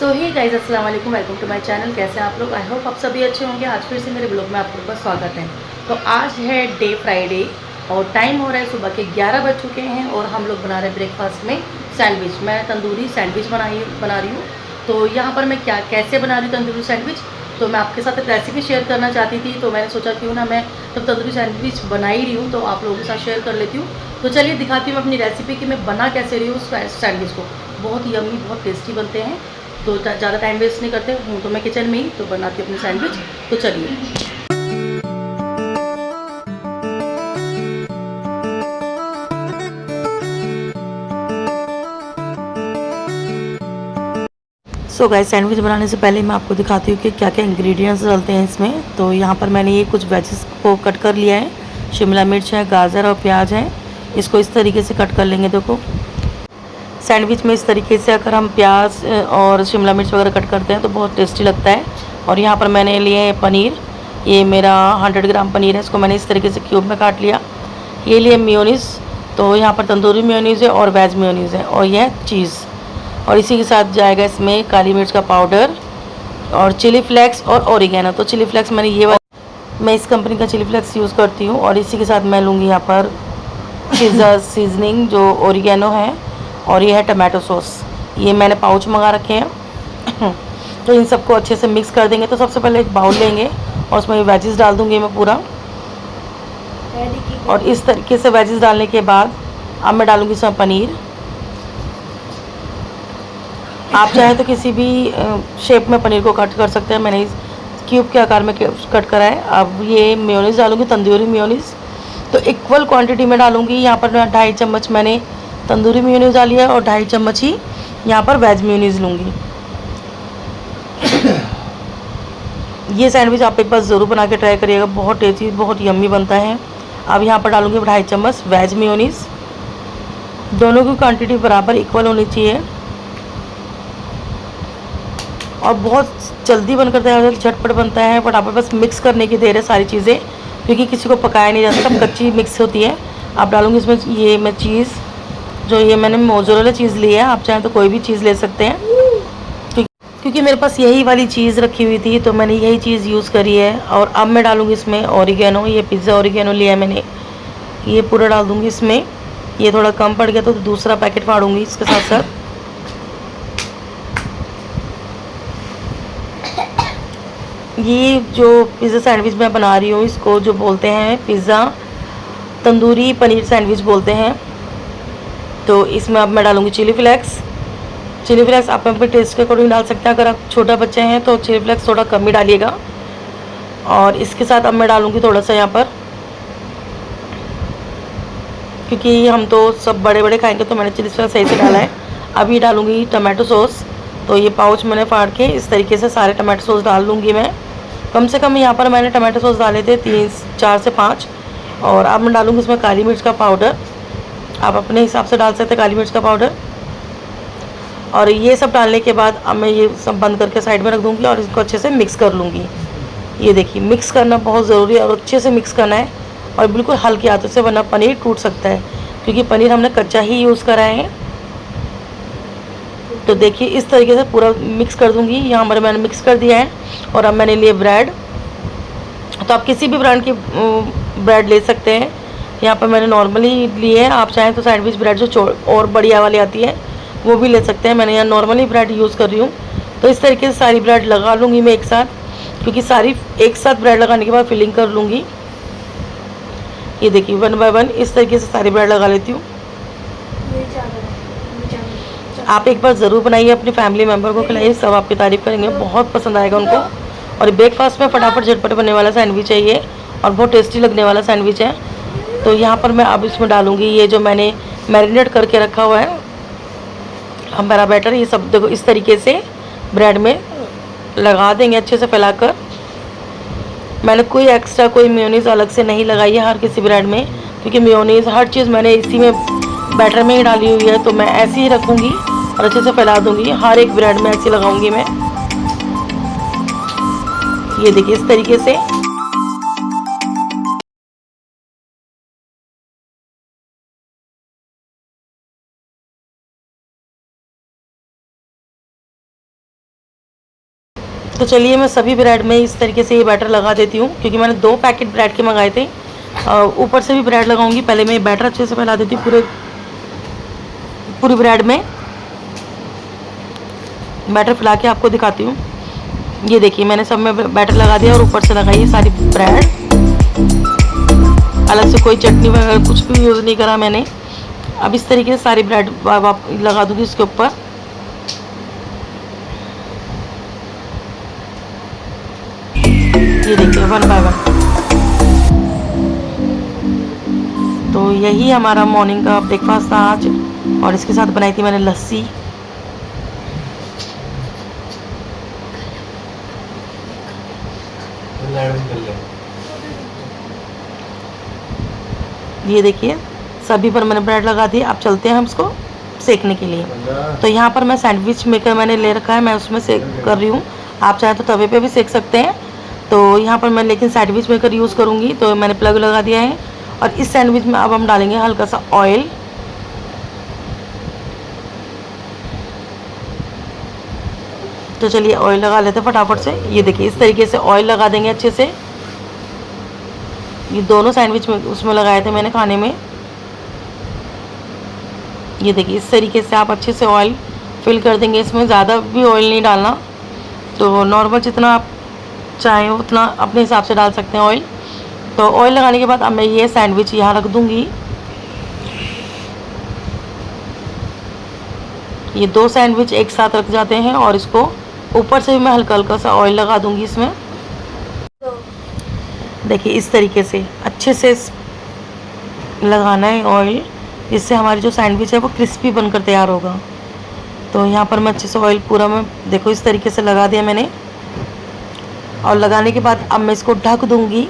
सो ही guys अस्सलाम वालेकुम, welcome to my channel. कैसे हैं आप लोग? आई होप आप सभी अच्छे होंगे। आज फिर से मेरे ब्लॉग में आप लोगों का स्वागत है। तो आज है डे फ्राइडे और टाइम हो रहा है सुबह के 11 बज चुके हैं और हम लोग बना रहे हैं ब्रेकफास्ट में सैंडविच। मैं तंदूरी सैंडविच बना रही हूँ। तो यहाँ पर मैं कैसे बना रही हूँ तंदूरी सैंडविच, तो मैं आपके साथ एक रेसिपी शेयर करना चाहती थी। तो मैंने सोचा क्यों ना मैं जब तंदूरी सैंडविच बना ही रही हूँ तो आप लोगों के साथ शेयर कर लेती हूँ। तो चलिए दिखाती हूँ अपनी रेसिपी कि मैं बना कैसे रही हूँ उस सैंडविच को। बहुत यम्मी, बहुत टेस्टी बनते हैं। तो ज़्यादा टाइम वेस्ट नहीं करते हूँ तो मैं किचन में ही तो बनाती हूँ अपनी सैंडविच। तो चलिए। सो गाइस, सैंडविच बनाने से पहले मैं आपको दिखाती हूँ कि क्या क्या इंग्रेडिएंट्स डलते हैं इसमें। तो यहाँ पर मैंने ये कुछ वेजेस को कट कर लिया है। शिमला मिर्च है, गाजर और प्याज है। इसको इस तरीके से कट कर लेंगे। देखो, सैंडविच में इस तरीके से अगर हम प्याज और शिमला मिर्च वगैरह कट करते हैं तो बहुत टेस्टी लगता है। और यहाँ पर मैंने लिए है पनीर। ये मेरा 100 ग्राम पनीर है, इसको मैंने इस तरीके से क्यूब में काट लिया। ये लिए मेयोनीज़, तो यहाँ पर तंदूरी मेयोनीज़ है और वेज मेयोनीज़ है, और यह चीज़। और इसी के साथ जाएगा इसमें काली मिर्च का पाउडर और चिली फ्लेक्स और ओरिगेनो। तो चिली फ्लेक्स मैंने ये वाला, मैं इस कंपनी का चिली फ्लेक्स यूज़ करती हूँ। और इसी के साथ मैं लूँगी यहाँ पर पिज़्ज़ा सीजनिंग जो ओरिगेनो है, और ये है टमाटो सॉस। ये मैंने पाउच मंगा रखे हैं। तो इन सबको अच्छे से मिक्स कर देंगे। तो सबसे पहले एक बाउल लेंगे और उसमें वेजिस डाल दूँगी मैं पूरा। और इस तरीके से वेजिस डालने के बाद अब मैं डालूँगी इसमें पनीर। आप चाहे तो किसी भी शेप में पनीर को कट कर सकते हैं। मैंने इस क्यूब के आकार में कट करा है। अब ये मेयोनीज़ डालूँगी, तंदूरी मेयोनीज़। तो इक्वल क्वांटिटी में डालूँगी। यहाँ पर 2.5 चम्मच मैंने तंदूरी मेयोनीज़ डाली है और 2.5 चम्मच ही यहाँ पर वेज मेयोनीज़ लूँगी। ये सैंडविच आप एक बार ज़रूर बना के ट्राई करिएगा, बहुत टेस्टी, बहुत यम्मी बनता है। अब यहाँ पर डालूँगी 2.5 चम्मच वेज मेयोनीज़। दोनों की क्वांटिटी बराबर इक्वल होनी चाहिए। और बहुत जल्दी बनकर तैयार होता है, झटपट बनता है। फटाफट बस मिक्स करने की देर है सारी चीज़ें, क्योंकि किसी को पकाया नहीं जाता, सब कच्ची मिक्स होती है। अब डालूँगी इसमें ये मैं चीज़, जो ये मैंने मोज़रेला चीज़ ली है। आप चाहें तो कोई भी चीज़ ले सकते हैं, क्योंकि मेरे पास यही वाली चीज़ रखी हुई थी तो मैंने यही चीज़ यूज़ करी है। और अब मैं डालूँगी इसमें ओरिगेनो। ये पिज़्ज़ा ओरिगेनो लिया है मैंने, ये पूरा डाल दूँगी इसमें। ये थोड़ा कम पड़ गया तो दूसरा पैकेट फाड़ूँगी इसके साथ साथ। ये जो पिज़्ज़ा सैंडविच मैं बना रही हूँ, इसको जो बोलते हैं पिज़्ज़ा तंदूरी पनीर सैंडविच बोलते हैं। तो इसमें अब मैं डालूँगी चिली फ्लेक्स। चिली फ्लेक्स आप अपने टेस्ट के अकॉर्डिंग डाल सकते हैं। अगर आप छोटा बच्चे हैं तो चिली फ्लेक्स थोड़ा कम ही डालिएगा। और इसके साथ अब मैं डालूँगी थोड़ा सा यहाँ पर, क्योंकि हम तो सब बड़े बड़े खाएंगे तो मैंने चिली फ्लेक्स सही से डाला है। अब ये डालूँगी टमाटो सॉस। तो ये पाउच मैंने फाड़ के इस तरीके से सारे टमाटो सॉस डाल दूँगी मैं। कम से कम यहाँ पर मैंने टमाटो सॉस डाले थे 4 से 5। और अब मैं डालूँगी इसमें काली मिर्च का पाउडर। आप अपने हिसाब से डाल सकते हैं काली मिर्च का पाउडर। और ये सब डालने के बाद अब मैं ये सब बंद करके साइड में रख दूँगी और इसको अच्छे से मिक्स कर लूँगी। ये देखिए, मिक्स करना बहुत ज़रूरी है और अच्छे से मिक्स करना है, और बिल्कुल हल्के हाथों से, वरना पनीर टूट सकता है, क्योंकि पनीर हमने कच्चा ही यूज़ करा है। तो देखिए इस तरीके से पूरा मिक्स कर दूँगी। यहाँ पर मैंने मिक्स कर दिया है। और अब मैंने लिए ब्रेड। तो आप किसी भी ब्रांड की ब्रेड ले सकते हैं। यहाँ पर मैंने नॉर्मली ली है। आप चाहें तो सैंडविच ब्रेड जो और बढ़िया वाली आती है वो भी ले सकते हैं। मैंने यहाँ नॉर्मली ब्रेड यूज़ कर रही हूँ। तो इस तरीके से सारी ब्रेड लगा लूँगी मैं एक साथ, क्योंकि सारी एक साथ ब्रेड लगाने के बाद फिलिंग कर लूँगी। ये देखिए 1 बाय 1 इस तरीके से सारी ब्रेड लगा लेती हूँ। आप एक बार ज़रूर बनाइए, अपनी फैमिली मेम्बर को खिलाइए, सब आपकी तारीफ़ करेंगे, बहुत पसंद आएगा उनको। और ब्रेकफास्ट में फटाफट झटपट बनने वाला सैंडविच है ये, और बहुत टेस्टी लगने वाला सैंडविच है। तो यहाँ पर मैं अब इसमें डालूँगी ये जो मैंने मैरिनेट करके रखा हुआ है हमारा बैटर। ये सब देखो इस तरीके से ब्रेड में लगा देंगे अच्छे से फैलाकर। मैंने कोई एक्स्ट्रा कोई मेयोनीज़ अलग से नहीं लगाई है हर किसी ब्रेड में, क्योंकि मेयोनीज़ हर चीज़ मैंने इसी में बैटर में ही डाली हुई है। तो मैं ऐसे ही रखूँगी और अच्छे से फैला दूँगी। हर एक ब्रेड में ऐसे लगाऊँगी मैं। ये देखिए इस तरीके से। तो चलिए मैं सभी ब्रेड में इस तरीके से ये बैटर लगा देती हूँ, क्योंकि मैंने 2 पैकेट ब्रेड के मंगाए थे। ऊपर से भी ब्रेड लगाऊंगी। पहले मैं बैटर अच्छे से फैला देती हूँ पूरी ब्रेड में। बैटर फैला के आपको दिखाती हूँ। ये देखिए मैंने सब में बैटर लगा दिया और ऊपर से लगाई सारी ब्रेड। अलग से कोई चटनी वगैरह कुछ भी यूज़ नहीं करा मैंने। अब इस तरीके से सारी ब्रेड लगा दूँगी इसके ऊपर। ये देखिए 1 बाय 1। तो यही हमारा मॉर्निंग का ब्रेकफास्ट था आज, और इसके साथ बनाई थी मैंने लस्सी। ये देखिए सभी पर मैंने ब्रेड लगा दी। अब चलते हैं हम इसको सेकने के लिए। तो यहाँ पर मैं सैंडविच मेकर मैंने ले रखा है, मैं उसमें सेक कर रही हूँ। आप चाहे तो तवे पे भी सेक सकते हैं। तो यहाँ पर मैं लेकिन सैंडविच मेकर यूज़ करूँगी, तो मैंने प्लग लगा दिया है। और इस सैंडविच में अब हम डालेंगे हल्का सा ऑयल। तो चलिए ऑयल लगा लेते हैं फटाफट से। ये देखिए इस तरीके से ऑयल लगा देंगे अच्छे से। ये दोनों सैंडविच में उसमें लगाए थे मैंने खाने में। ये देखिए इस तरीके से आप अच्छे से ऑयल फिल कर देंगे। इसमें ज़्यादा भी ऑयल नहीं डालना, तो नॉर्मल जितना आप चाहें उतना अपने हिसाब से डाल सकते हैं ऑयल। तो ऑयल लगाने के बाद अब मैं ये सैंडविच यहाँ रख दूँगी। ये 2 सैंडविच एक साथ रख जाते हैं, और इसको ऊपर से भी मैं हल्का हल्का सा ऑयल लगा दूँगी इसमें। देखिए इस तरीके से अच्छे से लगाना है ऑयल, जिससे हमारी जो सैंडविच है वो क्रिस्पी बनकर तैयार होगा। तो यहाँ पर मैं अच्छे से ऑयल पूरा मैं देखो इस तरीके से लगा दिया मैंने। और लगाने के बाद अब मैं इसको ढक दूँगी।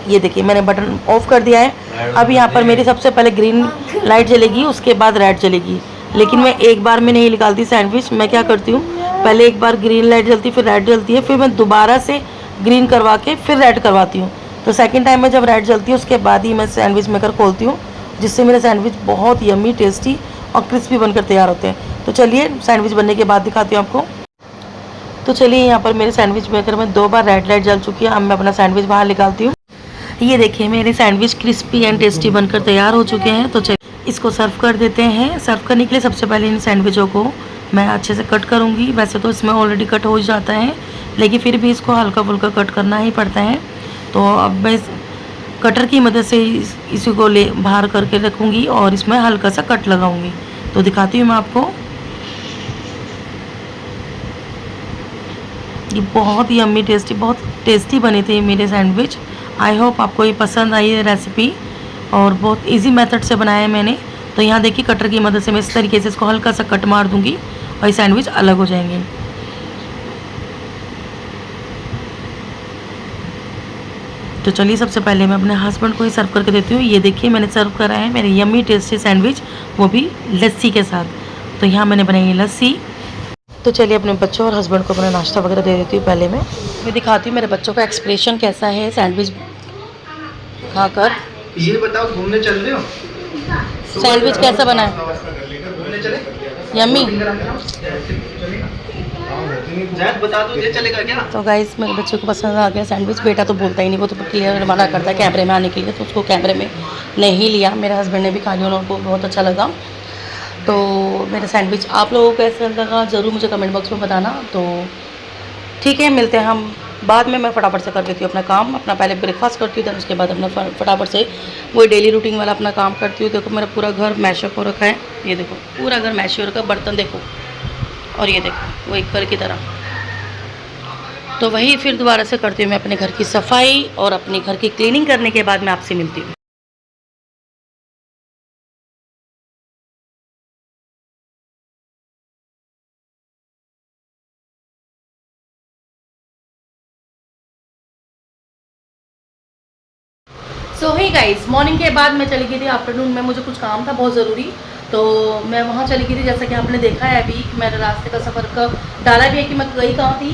ये देखिए मैंने बटन ऑफ कर दिया है। अब यहाँ पर मेरी सबसे पहले ग्रीन लाइट जलेगी, उसके बाद रेड जलेगी। लेकिन मैं एक बार में नहीं निकालती सैंडविच। मैं क्या करती हूँ, पहले एक बार ग्रीन लाइट जलती है, फिर रेड जलती है, फिर मैं दोबारा से ग्रीन करवा के फिर रेड करवाती हूँ। तो सेकंड टाइम में जब रेड जलती है उसके बाद ही मैं सैंडविच मेकर खोलती हूँ, जिससे मेरे सैंडविच बहुत यम्मी, टेस्टी और क्रिस्पी बनकर तैयार होते हैं। तो चलिए सैंडविच बनने के बाद दिखाती हूँ आपको। तो चलिए यहाँ पर मेरे सैंडविच मेकर में 2 बार रेड लाइट जल चुकी है। अब मैं अपना सैंडविच बाहर निकालती हूँ। ये देखिए मेरे सैंडविच क्रिस्पी एंड टेस्टी बनकर तैयार हो चुके हैं। तो चलिए इसको सर्व कर देते हैं। सर्व करने के लिए सबसे पहले इन सैंडविचों को मैं अच्छे से कट करूँगी। वैसे तो इसमें ऑलरेडी कट हो जाता है, लेकिन फिर भी इसको हल्का फुल्का कट करना ही पड़ता है। तो अब मैं इस कटर की मदद से इसी को बाहर करके रखूँगी और इसमें हल्का सा कट लगाऊँगी। तो दिखाती हूँ मैं आपको। ये बहुत ही यम्मी टेस्टी, बहुत टेस्टी बने थे मेरे सैंडविच। आई होप आपको ये पसंद आई है रेसिपी, और बहुत इजी मेथड से बनाया है मैंने। तो यहाँ देखिए कटर की मदद से मैं इस तरीके से इसको हल्का सा कट मार दूँगी और ये सैंडविच अलग हो जाएंगे। तो चलिए सबसे पहले मैं अपने हस्बैंड को ही सर्व करके देती हूँ। ये देखिए मैंने सर्व करा है मेरे यम्मी टेस्टी सैंडविच, वो भी लस्सी के साथ। तो यहाँ मैंने बनाई है लस्सी। तो चलिए अपने बच्चों और हस्बैंड को अपना नाश्ता वगैरह दे देती हूँ। पहले मैं दिखाती हूँ मेरे बच्चों का एक्सप्रेशन कैसा है सैंडविच खाकर। ये बताओ घूमने चल रहे हो? सैंडविच कैसा बना है? घूमने चले? यम्मी। बता दो ये चलेगा क्या? तो गाइस मेरे बच्चे को पसंद आ गया सैंडविच। बेटा तो बोलता ही नहीं, वो तो क्लियर मना करता है कैमरे में आने के लिए, तो उसको कैमरे में नहीं लिया। मेरे हस्बैंड ने भी खा लिया, उनको बहुत अच्छा लगा। तो मेरा सैंडविच आप लोगों को कैसा लगा ज़रूर मुझे कमेंट बॉक्स में बताना। तो ठीक है, मिलते हैं हम बाद में। मैं फटाफट से कर देती हूँ अपना काम। अपना पहले ब्रेकफास्ट करती हूँ, देन उसके बाद अपना फटाफट से वही डेली रूटीन वाला अपना काम करती हूँ। देखो मेरा पूरा घर मैशअप हो रखा है। ये देखो पूरा घर मैश हो रखा है, बर्तन देखो, और ये देखो वही घर की तरह। तो वही फिर दोबारा से करती हूँ मैं अपने घर की सफाई, और अपने घर की क्लीनिंग करने के बाद मैं आपसे मिलती हूँ। सो ही गाइस, मॉर्निंग के बाद मैं चली गई थी आफ्टरनून में, मुझे कुछ काम था बहुत ज़रूरी, तो मैं वहाँ चली गई थी। जैसा कि आपने देखा है अभी मेरे रास्ते का सफ़र का डाला भी है कि मैं गई कहाँ थी।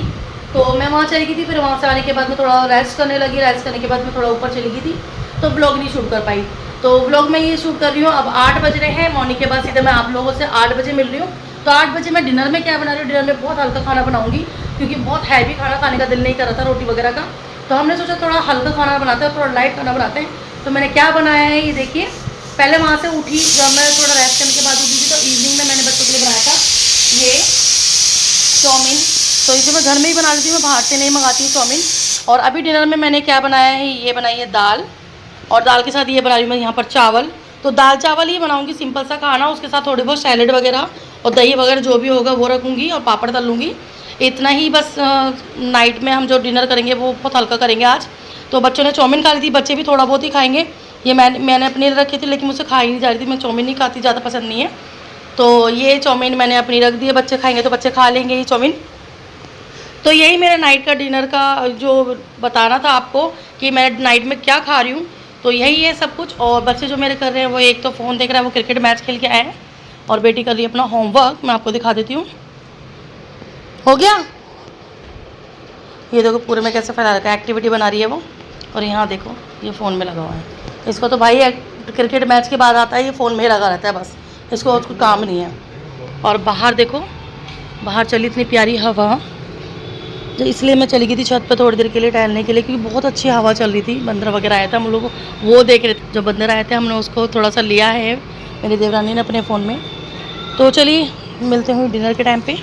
तो मैं वहाँ चली गई थी, फिर वहाँ से आने के बाद मैं थोड़ा रेस्ट करने लगी। रेस्ट करने के बाद मैं थोड़ा ऊपर चली गई थी, तो व्लॉग नहीं शूट कर पाई। तो व्लॉग में ये शूट कर रही हूँ। अब 8 बज रहे हैं मॉर्निंग के बाद, सीधे मैं आप लोगों से 8 बजे मिल रही हूँ। तो तो 8 बजे मैं डिनर में क्या बना रही हूँ, डिनर में बहुत हल्का खाना बनाऊँगी क्योंकि बहुत हैवी खाना खाने का दिल नहीं कर रहा था रोटी वगैरह का। तो हमने सोचा थोड़ा हल्का खाना बनाते हैं, थोड़ा लाइट खाना बनाते हैं। तो मैंने क्या बनाया है ये देखिए। पहले वहाँ से उठी, जब मैं थोड़ा रेस्ट करने के बाद उठी थी तो इवनिंग में मैंने बच्चों के लिए बनाया था ये चाउमीन। तो इसे मैं घर में ही बना लेती हूँ, मैं बाहर से नहीं मंगाती हूँ चाउमीन। और अभी डिनर में मैंने क्या बनाया है, ये बनाई है दाल, और दाल के साथ ये बना रही हूँ मैं यहाँ पर चावल। तो दाल चावल ही बनाऊँगी, सिंपल सा खाना, उसके साथ थोड़े बहुत सैलेड वगैरह और दही वगैरह जो भी होगा वो रखूँगी और पापड़ तल लूँगी। इतना ही बस। नाइट में हम जो डिनर करेंगे वो बहुत हल्का करेंगे आज। तो बच्चों ने चाउमीन खा ली थी, बच्चे भी थोड़ा बहुत ही खाएंगे। ये मैंने अपनी रखी थी लेकिन मुझसे खाई नहीं जा रही थी, मैं चाउमीन नहीं खाती, ज़्यादा पसंद नहीं है। तो ये चाउमीन मैंने अपनी रख दी है, बच्चे खाएंगे तो बच्चे खा लेंगे ये चाउमीन। तो यही मेरा नाइट का डिनर का जो बताना था आपको कि मैं नाइट में क्या खा रही हूँ। तो यही है सब कुछ। और बच्चे जो मेरे कर रहे हैं वो एक तो फ़ोन देख रहा है, वो क्रिकेट मैच खेल के आए हैं, और बेटी कर रही है अपना होमवर्क। मैं आपको दिखा देती हूँ। हो गया, ये देखो पूरे में कैसे फैला रखा है, एक्टिविटी बना रही है वो। और यहाँ देखो ये फ़ोन में लगा हुआ है। इसको तो भाई क्रिकेट मैच के बाद आता है, ये फ़ोन में ही लगा रहता है बस, इसको और कुछ काम नहीं है। और बाहर देखो, बाहर चली इतनी प्यारी हवा, तो इसलिए मैं चली गई थी छत पर थोड़ी देर के लिए टहलने के लिए, क्योंकि बहुत अच्छी हवा चल रही थी। बंदर वगैरह आया था, हम लोग वो देख रहे थे। जब बंदर आए थे हमने उसको थोड़ा सा लिया है मेरी देवरानी ने अपने फ़ोन में। तो चलिए मिलते हैं डिनर के टाइम पे।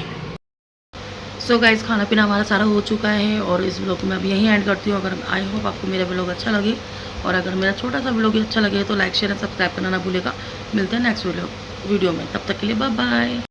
सो गाइस, खाना पीना हमारा सारा हो चुका है और इस ब्लॉग को मैं अभी यहीं एंड करती हूँ। अगर आई होप आपको मेरा ब्लॉग अच्छा लगे, और अगर मेरा छोटा सा ब्लॉग अच्छा लगे तो लाइक शेयर एंड सब्सक्राइब करना ना भूलेगा। मिलते हैं नेक्स्ट वीडियो में, तब तक के लिए बाय बाय।